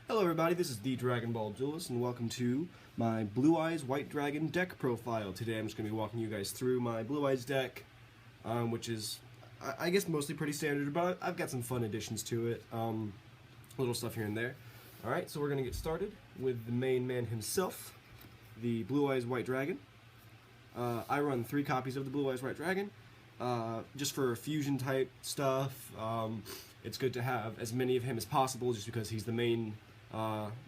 Hello everybody, this is the Dragon Ball Duelist, and welcome to my Blue Eyes White Dragon deck profile. Today I'm just going to be walking you guys through my Blue Eyes deck, which is, I guess, mostly pretty standard, but I've got some fun additions to it, little stuff here and there. Alright, so we're going to get started with the main man himself, the Blue Eyes White Dragon. I run 3 copies of the Blue Eyes White Dragon, just for fusion type stuff. It's good to have as many of him as possible just because he's the main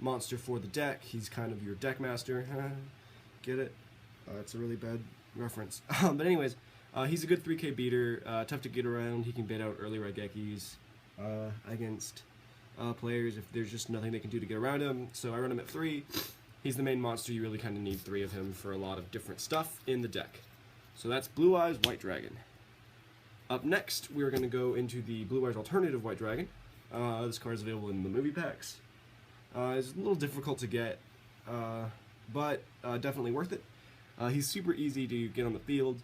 monster for the deck. He's kind of your deck master. Get it? It's a really bad reference. But anyways, he's a good 3k beater, tough to get around. He can bait out early Raigekis against players if there's just nothing they can do to get around him. So I run him at 3. He's the main monster. You really kind of need 3 of him for a lot of different stuff in the deck. So that's Blue Eyes White Dragon. Up next, we're going to go into the Blue Eyes Alternative White Dragon. This card is available in the movie packs. It's a little difficult to get, but definitely worth it. He's super easy to get on the field.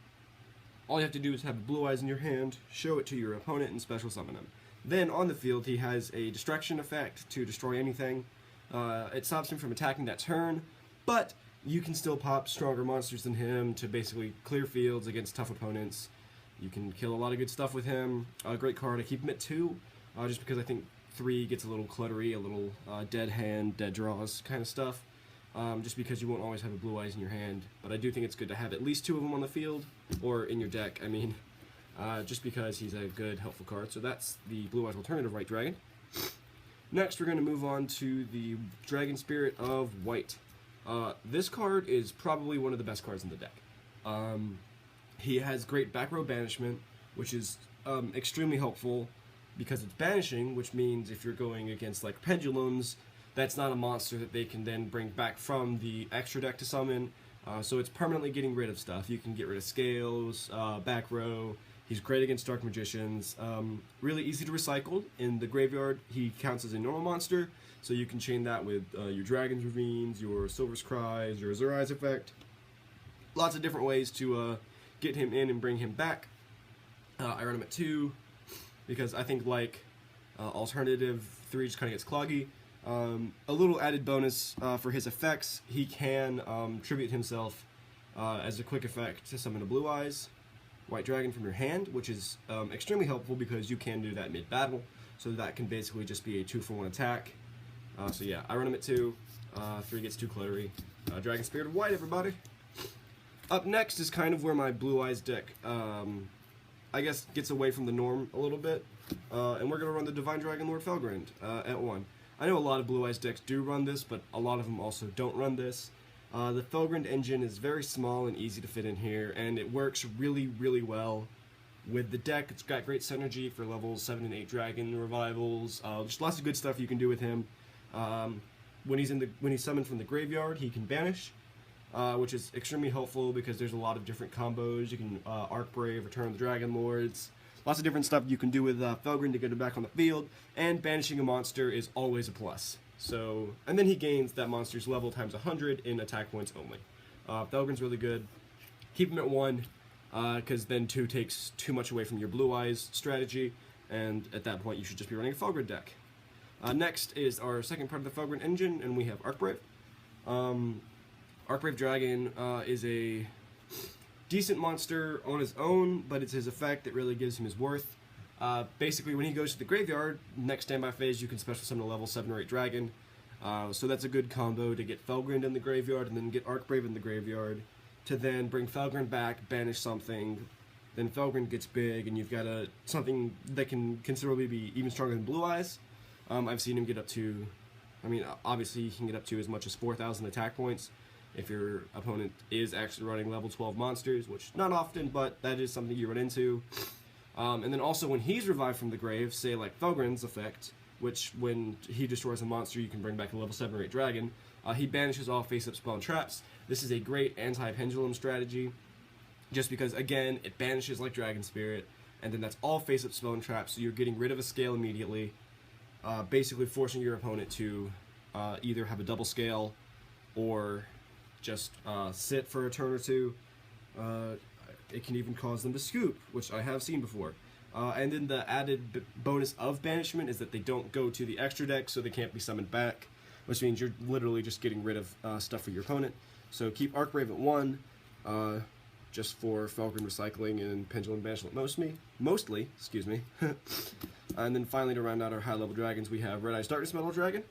All you have to do is have Blue Eyes in your hand, show it to your opponent, and special summon him. Then on the field, he has a distraction effect to destroy anything. It stops him from attacking that turn, but you can still pop stronger monsters than him to basically clear fields against tough opponents. You can kill a lot of good stuff with him. Great card. I keep him at 2, just because I think 3 gets a little cluttery, a little dead hand, dead draws kind of stuff. Just because you won't always have a Blue Eyes in your hand. But I do think it's good to have at least 2 of them on the field, or in your deck, I mean. Just because he's a good, helpful card. So that's the Blue Eyes Alternative White Dragon. Next, we're going to move on to the Dragon Spirit of White. This card is probably one of the best cards in the deck. He has great back row banishment, which is extremely helpful because it's banishing, which means if you're going against like pendulums, that's not a monster that they can then bring back from the extra deck to summon. So it's permanently getting rid of stuff. You can get rid of Scales, back row. He's great against Dark Magicians. Really easy to recycle. In the graveyard, he counts as a normal monster, so you can chain that with your Dragon's Ravines, your Silver's Cries, your Azurai's Effect. Lots of different ways to get him in and bring him back. I run him at 2 because I think like alternative 3 just kind of gets cloggy. A little added bonus for his effects, he can tribute himself as a quick effect to summon a Blue Eyes White Dragon from your hand, which is extremely helpful because you can do that mid-battle, so that can basically just be a 2-for-1 attack. So yeah, I run him at 2, 3 gets too cluttery. Dragon Spirit of White, everybody! Up next is kind of where my Blue Eyes deck, I guess, gets away from the norm a little bit, and we're going to run the Divine Dragon Lord Felgrand at 1. I know a lot of Blue Eyes decks do run this, but a lot of them also don't run this. The Felgrand engine is very small and easy to fit in here, and it works really, really well with the deck. It's got great synergy for levels 7 and 8 Dragon Revivals, just lots of good stuff you can do with him. When he's summoned from the graveyard, he can banish, which is extremely helpful because there's a lot of different combos. You can Arc Brave, Return of the Dragon Lords, lots of different stuff you can do with Felgrand to get him back on the field, and banishing a monster is always a plus. So, and then he gains that monster's level times 100 in attack points only. Felgrand's really good. Keep him at 1, because then 2 takes too much away from your Blue Eyes strategy, and at that point you should just be running a Felgrand deck. Next is our second part of the Felgrand engine, and we have Arc Brave. Arc Brave Dragon is a decent monster on his own, but it's his effect that really gives him his worth. Basically, when he goes to the graveyard, next standby phase, you can special summon a level 7 or 8 dragon. So that's a good combo to get Felgrand in the graveyard and then get Arc Brave in the graveyard to then bring Felgrand back, banish something, then Felgrand gets big, and you've got something that can considerably be even stronger than Blue Eyes. I've seen him get up to, I mean, obviously he can get up to as much as 4,000 attack points if your opponent is actually running level 12 monsters, which not often, but that is something you run into. And then also when he's revived from the grave, say like Felgrand's effect, which when he destroys a monster you can bring back a level 7 or 8 dragon, he banishes all face-up spawn traps. This is a great anti-pendulum strategy, just because again, it banishes like Dragon Spirit, and then that's all face-up spawn traps, so you're getting rid of a scale immediately, basically forcing your opponent to either have a double scale, or just sit for a turn or 2. It can even cause them to scoop, which I have seen before. And then the added bonus of banishment is that they don't go to the extra deck, so they can't be summoned back. which means you're literally just getting rid of stuff for your opponent. So keep Arcbrave at 1, just for Felgren recycling and Pendulum Banishment mostly, excuse me. And then finally, to round out our high-level dragons, we have Red Eyes Darkness Metal Dragon.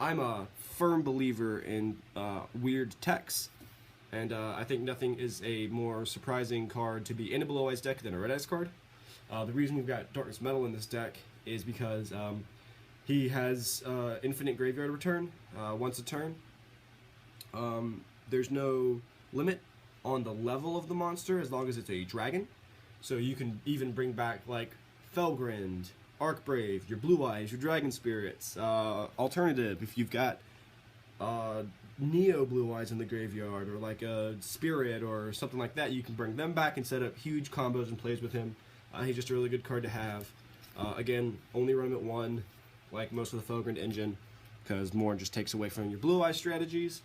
I'm a firm believer in weird techs, and I think nothing is a more surprising card to be in a Blue Eyes deck than a Red Eyes card. The reason we've got Darkness Metal in this deck is because he has infinite graveyard return once a turn. There's no limit on the level of the monster as long as it's a dragon. So you can even bring back like Felgrind, Arcbrave, your Blue Eyes, your Dragon Spirits. Alternative, if you've got Neo Blue Eyes in the graveyard, or like a Spirit or something like that, you can bring them back and set up huge combos and plays with him. He's just a really good card to have. Again, only run him at 1, like most of the Felgrind engine, because more just takes away from your Blue Eyes strategies.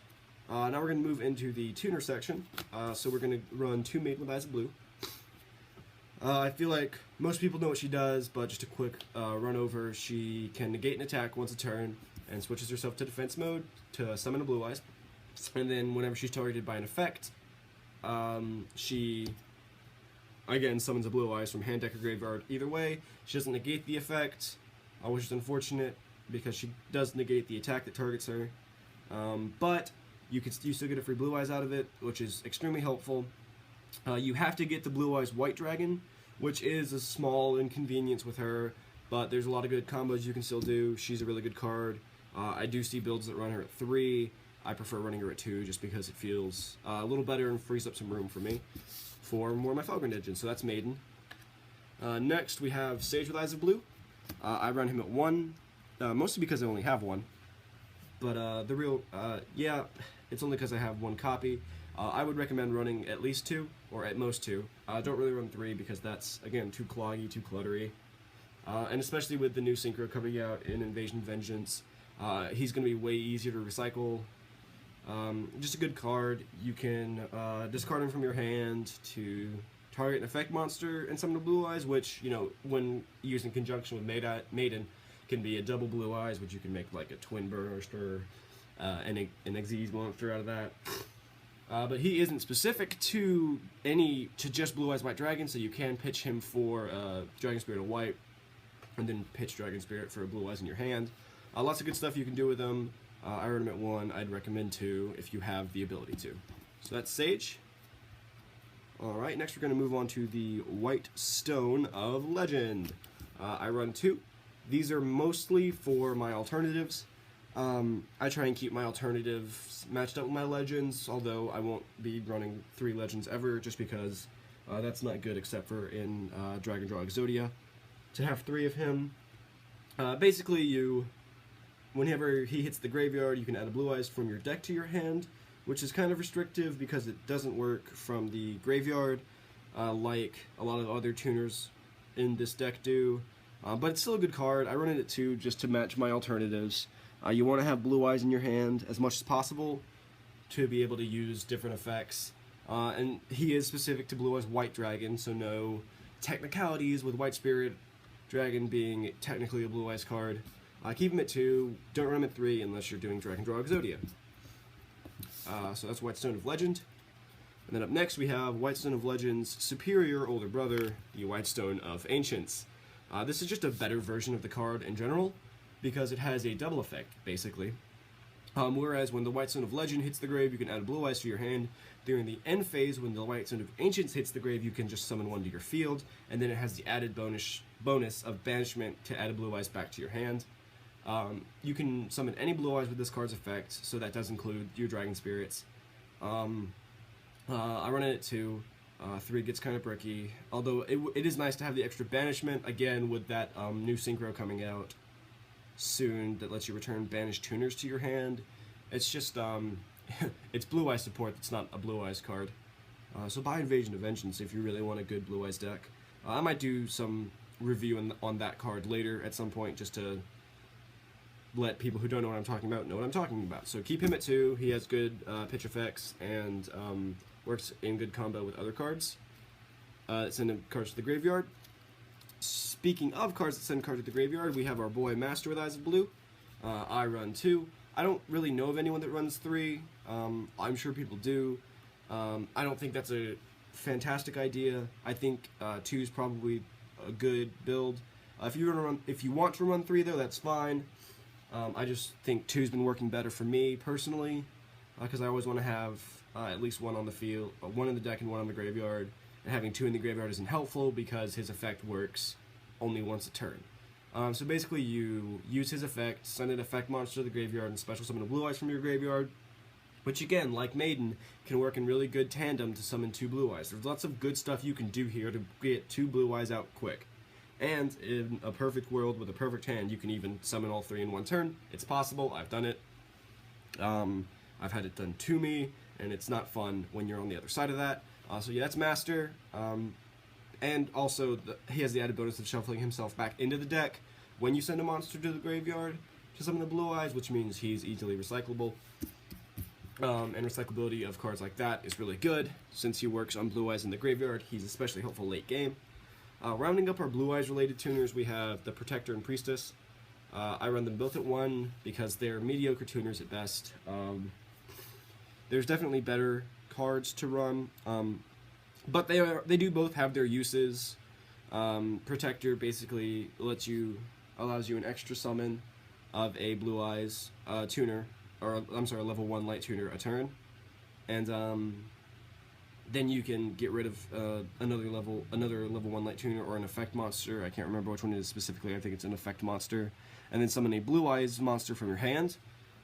Now we're going to move into the tuner section. So we're going to run 2 Maiden with Eyes of Blue. I feel like most people know what she does, but just a quick run over. She can negate an attack once a turn and switches herself to defense mode to summon a Blue Eyes. And then whenever she's targeted by an effect, she again summons a Blue Eyes from hand, deck, or graveyard. Either way, she doesn't negate the effect, which is unfortunate because she does negate the attack that targets her. But you still get a free Blue Eyes out of it, which is extremely helpful. You have to get the Blue Eyes White Dragon, which is a small inconvenience with her, but there's a lot of good combos you can still do. She's a really good card. I do see builds that run her at 3. I prefer running her at 2 just because it feels a little better and frees up some room for me for more of my Felgrind engine, so that's Maiden. Next, we have Sage with Eyes of Blue. I run him at 1, mostly because I only have 1. But yeah, it's only because I have 1 copy. I would recommend running at least 2, or at most 2. Don't really run 3 because that's, again, too cloggy, too cluttery. And especially with the new Synchro coming out in Invasion Vengeance, he's going to be way easier to recycle. Just a good card. You can discard him from your hand to target an effect monster and summon a Blue Eyes, which, you know, when used in conjunction with Maiden, can be a double Blue Eyes, which you can make like a Twin Burst or an Xyz monster out of that. But he isn't specific to just Blue Eyes White Dragon, so you can pitch him for Dragon Spirit of White, and then pitch Dragon Spirit for a Blue Eyes in your hand. Lots of good stuff you can do with them. I run him at 1. I'd recommend 2 if you have the ability to. So that's Sage. Alright, next we're going to move on to the White Stone of Legend. I run 2. These are mostly for my alternatives. I try and keep my alternatives matched up with my legends, although I won't be running 3 legends ever, just because that's not good except for in Dragon Draw Exodia. To have 3 of him, basically whenever he hits the graveyard, you can add a Blue Eyes from your deck to your hand, which is kind of restrictive because it doesn't work from the graveyard like a lot of other tuners in this deck do. But it's still a good card. I run it at 2 just to match my alternatives. You want to have Blue Eyes in your hand as much as possible to be able to use different effects. And he is specific to Blue Eyes White Dragon, so no technicalities with White Spirit Dragon being technically a Blue Eyes card. Keep him at 2, don't run him at 3 unless you're doing Dragon Draw Exodia. So that's White Stone of Legend. And then up next we have White Stone of Legend's superior older brother, the White Stone of Ancients. This is just a better version of the card in general, because it has a double effect, basically. Whereas when the White Stone of Legend hits the grave, you can add a Blue Eyes to your hand. During the end phase, when the White Stone of Ancients hits the grave, you can just summon 1 to your field, and then it has the added bonus of banishment to add a Blue Eyes back to your hand. You can summon any Blue Eyes with this card's effect, so that does include your Dragon Spirits. I run it at 2. 3 gets kind of bricky, although it is nice to have the extra banishment, again, with that new Synchro coming out soon that lets you return banished tuners to your hand. It's just, it's Blue Eyes support that's not a Blue Eyes card. So buy Invasion of Vengeance if you really want a good Blue Eyes deck. I might do some review on that card later at some point, just to let people who don't know what I'm talking about know what I'm talking about. So keep him at 2. He has good pitch effects and works in good combo with other cards. Send cards to the graveyard. Speaking of cards that send cards to the graveyard, we have our boy Master with Eyes of Blue. I run 2. I don't really know of anyone that runs 3. I'm sure people do. I don't think that's a fantastic idea. I think 2 is probably a good build. If you want to run 3 though, that's fine. I just think 2's been working better for me personally, because I always want to have at least one on the field, one in the deck and one on the graveyard. And having 2 in the graveyard isn't helpful because his effect works only once a turn. So basically, you use his effect, send an effect monster to the graveyard, and special summon a Blue Eyes from your graveyard, which again, like Maiden, can work in really good tandem to summon 2 Blue Eyes. There's lots of good stuff you can do here to get 2 Blue Eyes out quick. And in a perfect world with a perfect hand, you can even summon all 3 in one turn. It's possible. I've done it. I've had it done to me, and it's not fun when you're on the other side of that. So yeah, that's Master. And also, he has the added bonus of shuffling himself back into the deck when you send a monster to the graveyard to summon the Blue Eyes, which means he's easily recyclable. And recyclability of cards like that is really good. Since he works on Blue Eyes in the graveyard, he's especially helpful late game. Rounding up our Blue Eyes related tuners, we have the Protector and Priestess. I run them both at 1 because they're mediocre tuners at best. There's definitely better cards to run, but they do both have their uses. Protector basically allows you an extra summon of a Blue Eyes tuner, or I'm sorry, a level 1 light tuner a turn, and then you can get rid of another level 1 light tuner or an effect monster. I can't remember which one it is specifically. I think it's an effect monster, and then summon a Blue Eyes monster from your hand.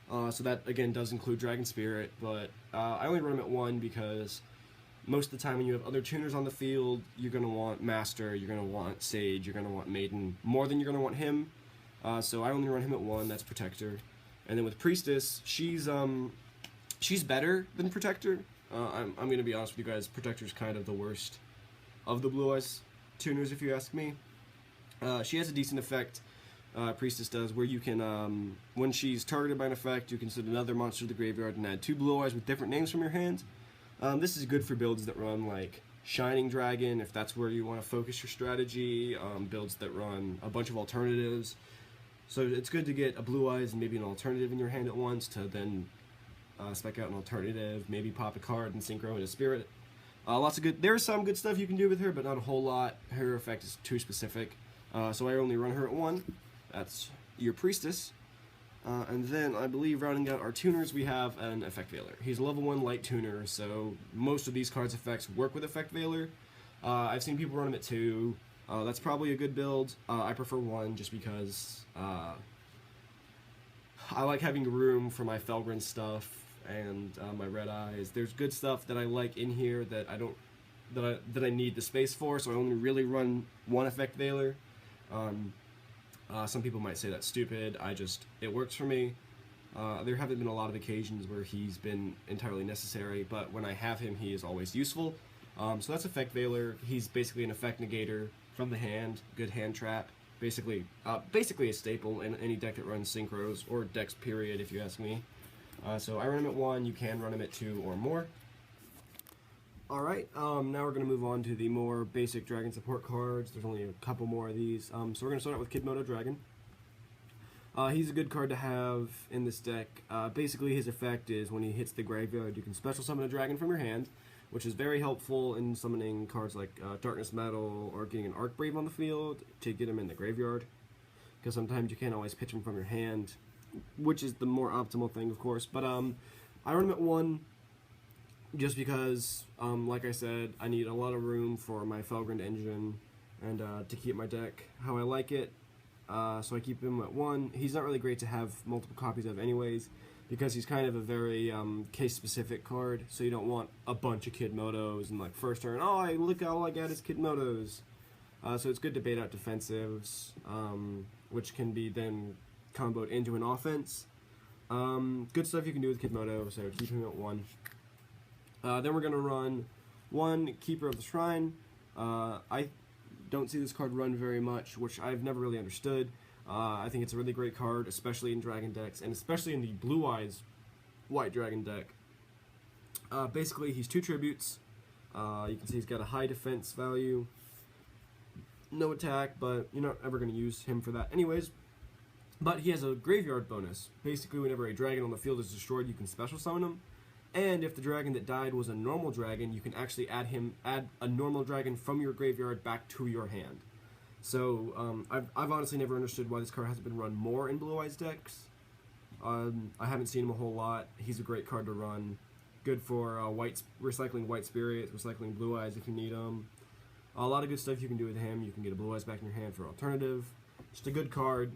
So that again does include Dragon Spirit, but I only run them at 1 because most of the time when you have other tuners on the field, you're going to want Master, you're going to want Sage, you're going to want Maiden more than you're going to want him. So I only run him at 1, that's Protector. And then with Priestess, she's better than Protector. I'm going to be honest with you guys, Protector's kind of the worst of the Blue Eyes tuners if you ask me. She has a decent effect, Priestess does, where you can, when she's targeted by an effect, you can send another monster to the graveyard and add 2 Blue Eyes with different names from your hand. This is good for builds that run like Shining Dragon, if that's where you want to focus your strategy, builds that run a bunch of alternatives. So it's good to get a Blue Eyes and maybe an alternative in your hand at once to then spec out an alternative, maybe pop a card and synchro into Spirit. There's some good stuff you can do with her, but not a whole lot. Her effect is too specific, so I only run her at 1. That's your Priestess. And then, I believe, rounding out our tuners, we have an Effect Veiler. He's a level 1 light tuner, so most of these cards' effects work with Effect Veiler. I've seen people run him at 2. That's probably a good build. I prefer 1 just because I like having room for my Felgren stuff and my Red Eyes. There's good stuff that I like in here that I need the space for, so I only really run 1 Effect Veiler. Some people might say that's stupid. It works for me. There haven't been a lot of occasions where he's been entirely necessary, but when I have him, he is always useful. So that's Effect Veiler. He's basically an effect negator from the hand, good hand trap. Basically a staple in any deck that runs synchros, or decks period, if you ask me. So I run him at 1. You can run him at 2 or more. Alright, now we're going to move on to the more basic Dragon support cards. There's only a couple more of these. So we're going to start out with Kidmodo Dragon. He's a good card to have in this deck. Basically, his effect is when he hits the graveyard, you can special summon a dragon from your hand, which is very helpful in summoning cards like Darkness Metal or getting an Arcbrave on the field to get him in the graveyard. Because sometimes you can't always pitch him from your hand, which is the more optimal thing, of course. But I run him at 1. Just because, like I said, I need a lot of room for my Felgren engine and to keep my deck how I like it. So I keep him at 1. He's not really great to have multiple copies of anyways, because he's kind of a very case-specific card, so you don't want a bunch of Kidmodos and like first turn, oh, look all I got is Kidmodos. So it's good to bait out defensives, which can be then comboed into an offense. Good stuff you can do with Kidmodo, so keep him at 1. Then we're going to run 1 Keeper of the Shrine. I don't see this card run very much, which I've never really understood. I think it's a really great card, especially in Dragon decks, and especially in the Blue Eyes White Dragon deck. Basically, he's 2 tributes. You can see he's got a high defense value. No attack, but you're not ever going to use him for that anyways. But he has a graveyard bonus. Basically, whenever a dragon on the field is destroyed, you can special summon him. And if the dragon that died was a normal dragon, you can actually add a normal dragon from your graveyard back to your hand. So I've honestly never understood why this card hasn't been run more in Blue Eyes decks. I haven't seen him a whole lot. He's a great card to run. Good for recycling White Spirits, recycling Blue Eyes if you need them. A lot of good stuff you can do with him. You can get a Blue Eyes back in your hand for alternative. Just a good card.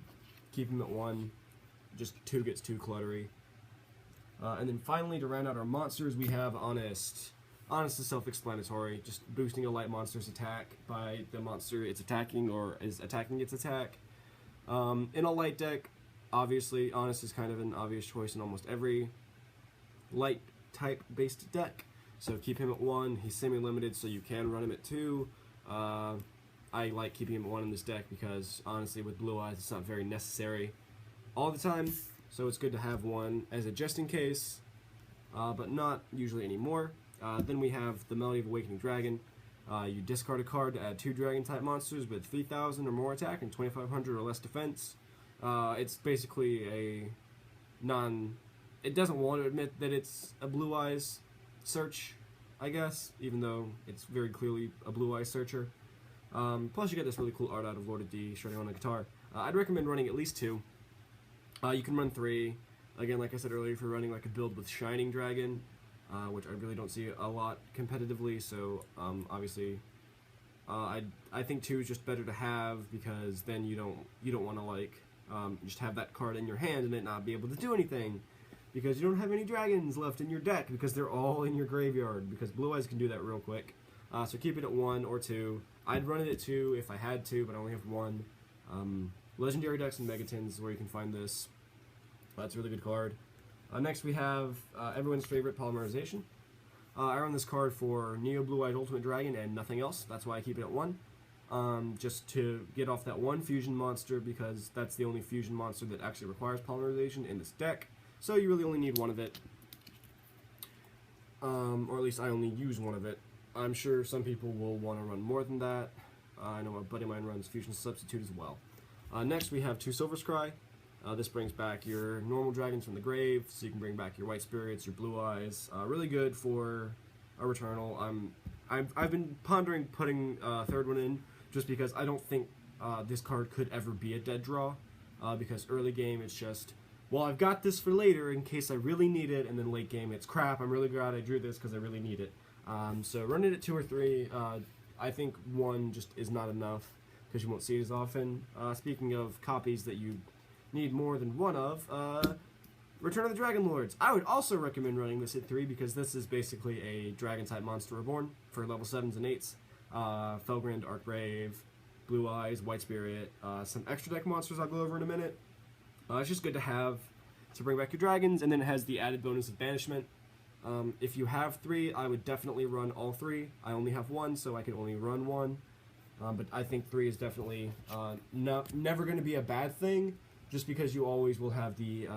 Keep him at 1. Just 2 gets too cluttery. And then finally, to round out our monsters, we have Honest. Honest is self-explanatory. Just boosting a light monster's attack by the monster it's attacking or is attacking its attack. In a light deck, obviously, Honest is kind of an obvious choice in almost every light type based deck. So keep him at 1. He's semi-limited, so you can run him at 2. I like keeping him at 1 in this deck because, honestly, with Blue Eyes, it's not very necessary all the time. So it's good to have 1 as a just in case, but not usually anymore. Then we have the Melody of Awakening Dragon. You discard a card to add 2 dragon-type monsters with 3,000 or more attack and 2,500 or less defense. It's basically a it doesn't want to admit that it's a Blue Eyes search, I guess, even though it's very clearly a Blue Eyes searcher. Plus you get this really cool art out of Lord of D shredding on a guitar. I'd recommend running at least 2. You can run 3. Again, like I said earlier, if you're running like a build with Shining Dragon, which I really don't see a lot competitively, so obviously I think 2 is just better to have because then you don't want to like just have that card in your hand and it not be able to do anything because you don't have any dragons left in your deck because they're all in your graveyard because Blue Eyes can do that real quick. So keep it at 1 or 2. I'd run it at 2 if I had to, but I only have 1. Legendary decks and Megatons is where you can find this. That's a really good card. Next we have everyone's favorite Polymerization. I run this card for Neo Blue Eyed Ultimate Dragon and nothing else. That's why I keep it at 1. Just to get off that 1 fusion monster because that's the only fusion monster that actually requires Polymerization in this deck. So you really only need 1 of it. Or at least I only use 1 of it. I'm sure some people will want to run more than that. I know a buddy of mine runs Fusion Substitute as well. Next we have 2 Silver Scry. This brings back your normal dragons from the grave, so you can bring back your White Spirits, your Blue Eyes. Really good for a Returnal. I've been pondering putting a 3rd one in, just because I don't think this card could ever be a dead draw. Because early game it's just, well, I've got this for later in case I really need it, and then late game it's crap. I'm really glad I drew this because I really need it. So run it at 2 or 3. I think 1 just is not enough because you won't see it as often. Speaking of copies that you need more than 1 of, Return of the Dragon Lords. I would also recommend running this at 3 because this is basically a dragon-type monster reborn for level 7s and 8s. Felgrand, Archbrave, Blue Eyes, White Spirit, some extra deck monsters I'll go over in a minute. It's just good to have to bring back your dragons, and then it has the added bonus of Banishment. If you have 3, I would definitely run all 3. I only have 1, so I can only run 1. But I think 3 is definitely never going to be a bad thing, just because you always will have the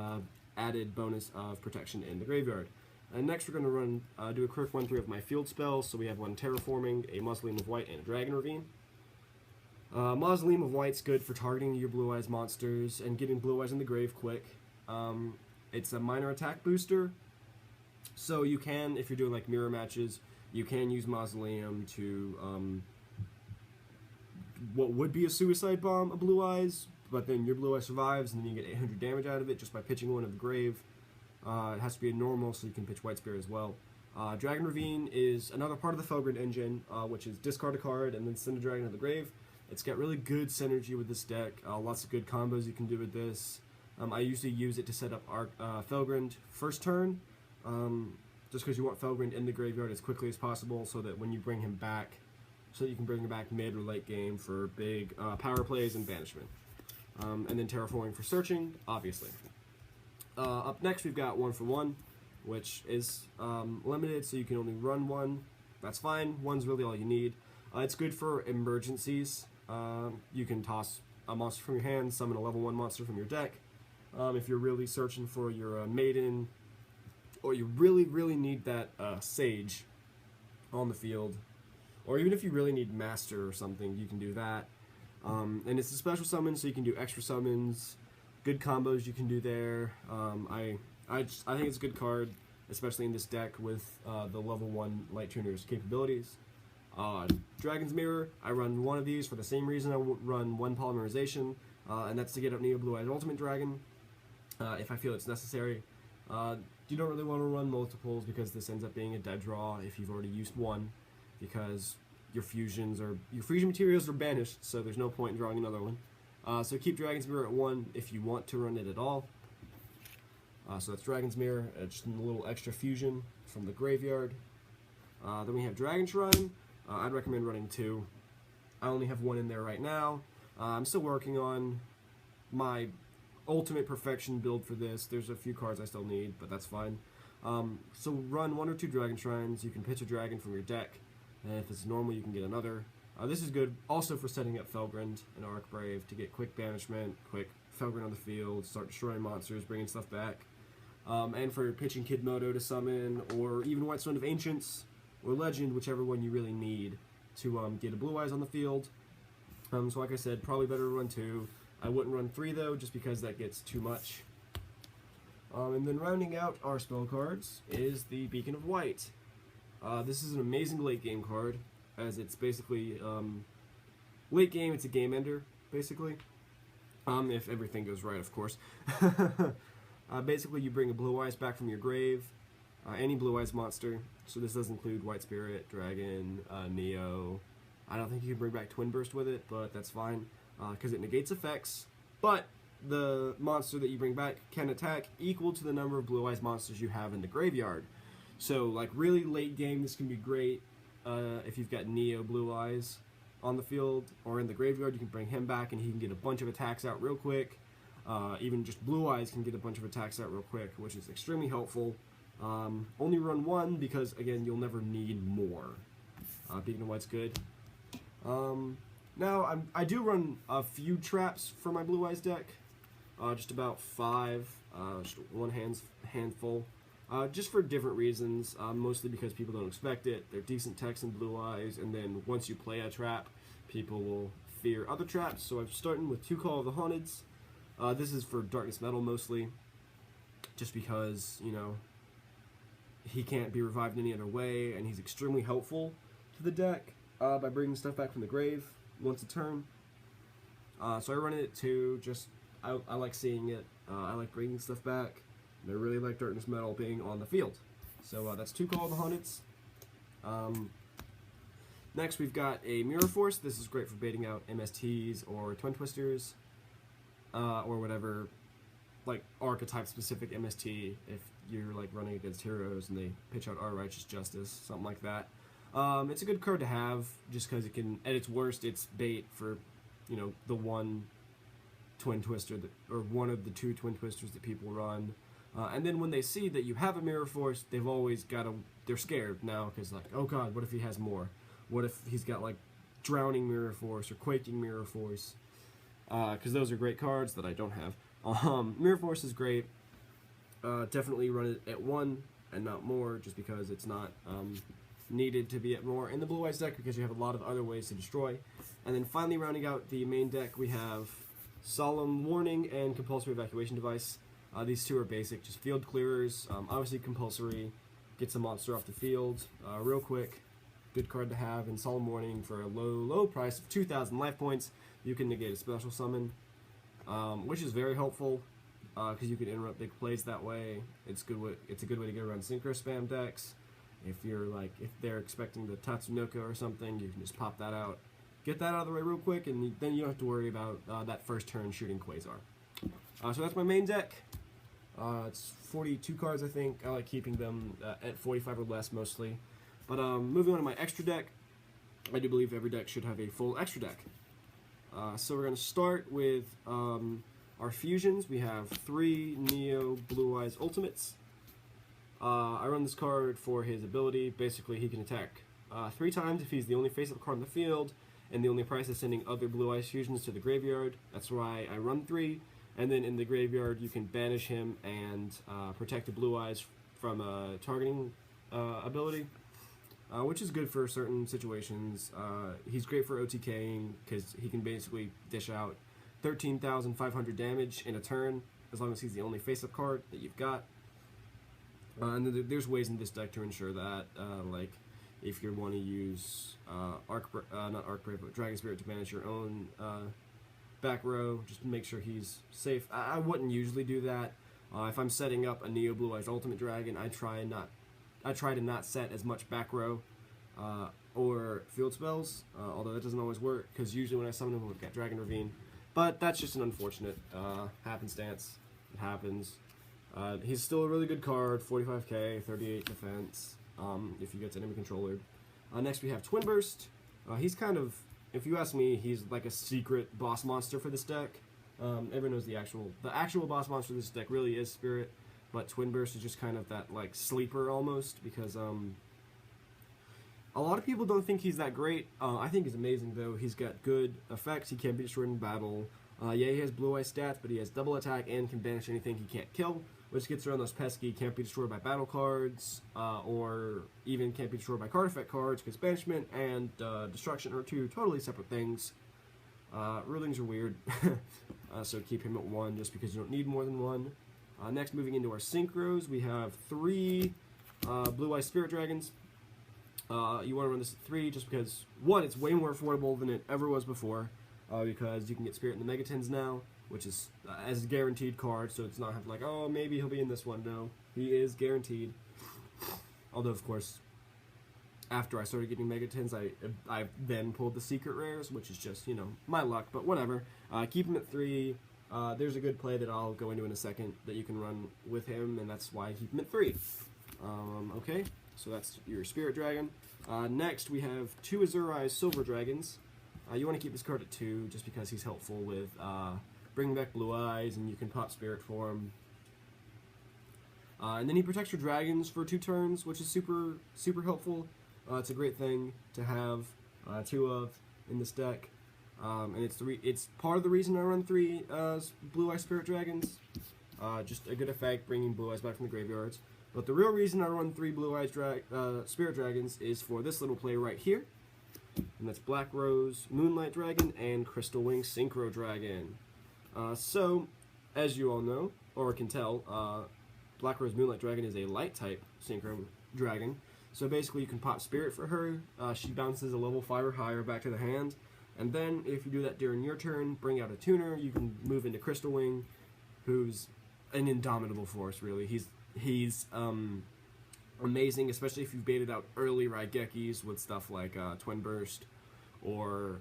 added bonus of protection in the graveyard. And next we're going to do a quick run through of my field spells. So we have 1 Terraforming, a Mausoleum of White, and a Dragon Ravine. Mausoleum of White's good for targeting your Blue Eyes monsters and getting Blue Eyes in the grave quick. It's a minor attack booster, so you can, if you're doing like mirror matches, you can use Mausoleum to what would be a suicide bomb, a Blue Eyes, but then your Blue Eye survives and then you get 800 damage out of it just by pitching 1 of the grave. It has to be a normal, so you can pitch White Spirit as well. Dragon Ravine is another part of the Felgrand engine, which is discard a card and then send a dragon to the grave. It's got really good synergy with this deck, lots of good combos you can do with this. I usually use it to set up Felgrand first turn, just because you want Felgrand in the graveyard as quickly as possible so that when you bring him back, so that you can bring him back mid or late game for big power plays and banishment. And then Terraforming for searching, obviously. Up next we've got 1 for 1, which is limited, so you can only run 1. That's fine, 1's really all you need. It's good for emergencies. You can toss a monster from your hand, summon a level 1 monster from your deck. If you're really searching for your Maiden, or you really need that Sage on the field, or even if you really need Master or something, you can do that. And it's a special summon, so you can do extra summons. good combos you can do there. I think it's a good card, especially in this deck with the level 1 Light Tuner's capabilities. Dragon's Mirror, I run one of these for the same reason I run one Polymerization, and that's to get up Neo Blue Eyes Ultimate Dragon, if I feel it's necessary. You don't really want to run multiples because this ends up being a dead draw if you've already used one, because your fusion materials are banished, so there's no point in drawing another one. So keep Dragon's Mirror at 1 if you want to run it at all. So that's Dragon's Mirror, just a little extra fusion from the graveyard. Then we have Dragon Shrine. I'd recommend running 2. I only have 1 in there right now. I'm still working on my ultimate perfection build for this. There's a few cards I still need, but that's fine. So run 1 or 2 Dragon Shrines. You can pitch a dragon from your deck, and if it's normal, you can get another. This is good also for setting up Felgrand and Arcbrave to get quick banishment, quick Felgrand on the field, start destroying monsters, bringing stuff back. And for pitching Kidmodo to summon, or even Whitestone of Ancients, or Legend, whichever one you really need to get a Blue Eyes on the field. So like I said, probably better to run 2. I wouldn't run 3 though, just because that gets too much. And then rounding out our spell cards is the Beacon of White. This is an amazing late game card, as it's basically, late game, it's a game ender, basically. If everything goes right, of course. Basically, you bring a Blue Eyes back from your grave, any Blue Eyes monster, so this does include White Spirit, Dragon, Neo. I don't think you can bring back Twin Burst with it, but that's fine, because it negates effects, but the monster that you bring back can attack equal to the number of Blue Eyes monsters you have in the graveyard. So, like, really late game, this can be great if you've got Neo Blue Eyes on the field, or in the graveyard, you can bring him back and he can get a bunch of attacks out real quick. Even just Blue Eyes can get a bunch of attacks out real quick, which is extremely helpful. Only run 1 because, again, you'll never need more. Beacon of White's good. Now, I do run a few traps for my Blue Eyes deck. Just about 5, just one handful. Just for different reasons, mostly because people don't expect it. They're decent techs in Blue Eyes, and then once you play a trap, people will fear other traps. So I'm starting with 2 Call of the Haunteds. This is for Darkness Metal mostly, just because, you know, he can't be revived any other way, and he's extremely helpful to the deck by bringing stuff back from the grave once a turn. So I run it at 2, just, I like seeing it, I like bringing stuff back, and I really like Darkness Metal being on the field. So that's 2 Call of the Haunteds. Next we've got a Mirror Force. This is great for baiting out MSTs or Twin Twisters, or whatever, like, archetype-specific MST, if you're, like, running against heroes and they pitch out Our Righteous Justice, something like that. It's a good card to have, just because it can, at its worst, it's bait for, you know, the one Twin Twister, or one of the 2 Twin Twisters that people run. And then when they see that you have a Mirror Force, they've always got they're scared now, because, like, oh god, what if he has more? What if he's got, like, Drowning Mirror Force, or Quaking Mirror Force? Because those are great cards that I don't have. Mirror Force is great. Definitely run it at 1 and not more, just because it's not needed to be at more in the Blue Eyes deck, because you have a lot of other ways to destroy. And then finally, rounding out the main deck, we have Solemn Warning and Compulsory Evacuation Device. These 2 are basic, just field clearers. Obviously compulsory, gets a monster off the field real quick. Good card to have. And Solemn Warning, for a low price of 2,000 life points, you can negate a special summon, which is very helpful, because you can interrupt big plays that way. It's a good way to get around synchro spam decks. If they're expecting the Tatsunoko or something, you can just pop that out, get that out of the way real quick, and then you don't have to worry about that first turn shooting Quasar. So that's my main deck. It's 42 cards, I think. I like keeping them at 45 or less mostly. But moving on to my extra deck, I do believe every deck should have a full extra deck. So we're going to start with our fusions. We have 3 Neo Blue Eyes Ultimates. I run this card for his ability. Basically, he can attack 3 times if he's the only face-up card in the field, and the only price is sending other Blue Eyes fusions to the graveyard. That's why I run 3. And then in the graveyard, you can banish him and protect the Blue Eyes from a targeting ability, which is good for certain situations. He's great for OTKing, because he can basically dish out 13,500 damage in a turn, as long as he's the only face-up card that you've got. And then there's ways in this deck to ensure that, like if you want to use not Arc Brave, but Dragon Spirit to manage your own back row, just to make sure he's safe. I wouldn't usually do that. If I'm setting up a Neo Blue Eyes Ultimate Dragon, I try to not set as much back row or field spells, although that doesn't always work, because usually when I summon him, I've got Dragon Ravine. But that's just an unfortunate happenstance. It happens. He's still a really good card, 45k, 38 defense, if you get to enemy controller. Next we have Twin Burst. He's kind of, if you ask me, he's like a secret boss monster for this deck. Everyone knows the actual boss monster of this deck really is Spirit, but Twin Burst is just kind of that like sleeper almost, because a lot of people don't think he's that great. I think he's amazing though. He's got good effects. He can be destroyed in battle. Yeah, he has Blue Eye stats, but he has double attack and can banish anything he can't kill, which gets around those pesky can't be destroyed by battle cards, or even can't be destroyed by card effect cards, because banishment and destruction are two totally separate things. Rulings are weird, so keep him at 1 just because you don't need more than 1. Next, moving into our synchros, we have 3 Blue Eye Spirit Dragons. You want to run this at 3 just because, 1, it's way more affordable than it ever was before, because you can get Spirit in the Megatons now, which is as a guaranteed card, so it's not like, oh, maybe he'll be in this one. No, he is guaranteed. Although, of course, after I started getting Megatons, I then pulled the secret rares, which is just, you know, my luck, but whatever. Keep him at 3. There's a good play that I'll go into in a second that you can run with him, and that's why I keep him at 3. Okay, so that's your Spirit Dragon. Next, we have 2 Azure Eyes Silver Dragons. You want to keep this card at 2 just because he's helpful with bringing back Blue Eyes, and you can pop Spirit for him. And then he protects your dragons for 2 turns, which is super, super helpful. It's a great thing to have 2 of in this deck. And it's part of the reason I run 3 Blue Eye Spirit Dragons. Just a good effect, bringing Blue Eyes back from the graveyards. But the real reason I run 3 Blue Eyes Spirit Dragons is for this little play right here. And that's Black Rose, Moonlight Dragon, and Crystal Wing Synchro Dragon. So, as you all know, or can tell, Black Rose Moonlight Dragon is a light type Synchro Dragon. So basically you can pop Spirit for her, she bounces a level 5 or higher back to the hand, and then if you do that during your turn, bring out a tuner, you can move into Crystal Wing, who's an indomitable force, really. He's amazing, especially if you've baited out early Raigekis with stuff like Twin Burst, or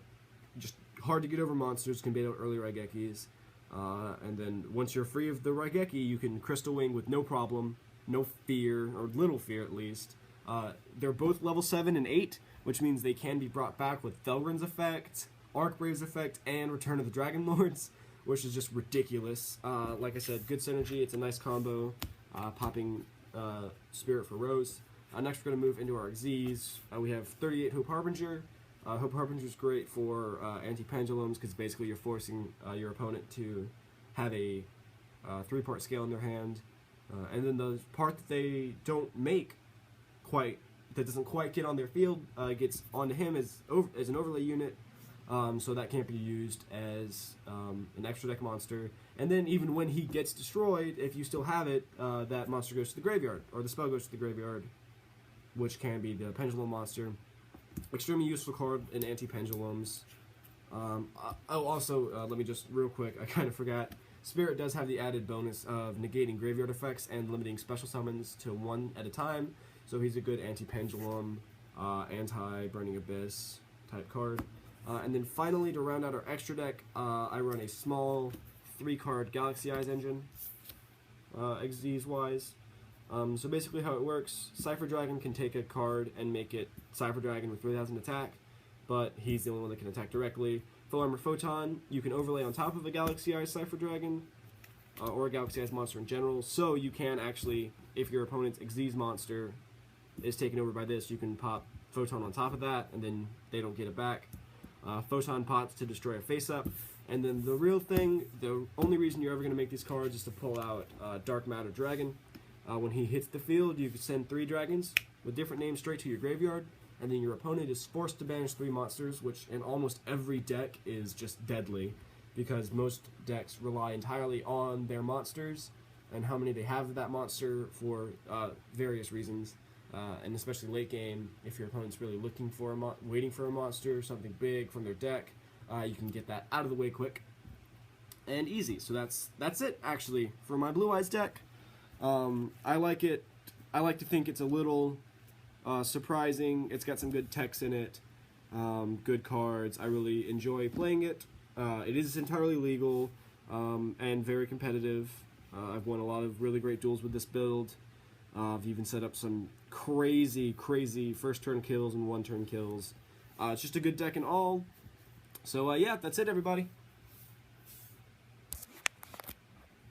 just hard to get over monsters can bait out early Raigekis. And then once you're free of the Raigeki, you can Crystal Wing with no problem, no fear, or little fear at least. They're both level 7 and 8, which means they can be brought back with Thelgren's effect, Arc Brave's effect, and Return of the Dragon Lords, which is just ridiculous. Like I said, good synergy, it's a nice combo, popping Spirit for Rose. Next we're going to move into our Xyz. We have 38 Hope Harbinger. Hope Harbinger is great for anti-pendulums, because basically you're forcing your opponent to have a 3-part scale in their hand. And then the part that they don't make that doesn't quite get on their field gets onto him as an overlay unit, so that can't be used as an extra deck monster. And then even when he gets destroyed, if you still have it, that monster goes to the graveyard, or the spell goes to the graveyard, which can be the Pendulum monster. Extremely useful card in anti-pendulums. Also, let me just real quick, I kind of forgot, Spirit does have the added bonus of negating graveyard effects and limiting special summons to 1 at a time. So he's a good anti-pendulum, anti-Burning Abyss type card. And then finally, to round out our extra deck, I run a small 3-card Galaxy Eyes engine, Xyz-wise. So basically how it works, Cypher Dragon can take a card and make it Cypher Dragon with 3,000 attack, but he's the only one that can attack directly. Full Armor Photon, you can overlay on top of a Galaxy Eyes Cypher Dragon, or a Galaxy Eyes monster in general, so you can actually, if your opponent's Xyz monster is taken over by this, you can pop Photon on top of that, and then they don't get it back. Photon pots to destroy a face-up, and then the real thing, the only reason you're ever going to make these cards is to pull out Dark Matter Dragon. When he hits the field, you can send 3 dragons with different names straight to your graveyard, and then your opponent is forced to banish 3 monsters, which in almost every deck is just deadly. because most decks rely entirely on their monsters and how many they have of that monster for various reasons. And especially late game, if your opponent's really looking for waiting for a monster, something big from their deck, you can get that out of the way quick and easy. So that's it actually for my Blue Eyes deck. I like it. I like to think it's a little surprising. It's got some good techs in it, good cards. I really enjoy playing it. It is entirely legal and very competitive. I've won a lot of really great duels with this build. I've even set up some crazy first turn kills and 1-turn kills. It's just a good deck in all. So yeah, that's it, everybody.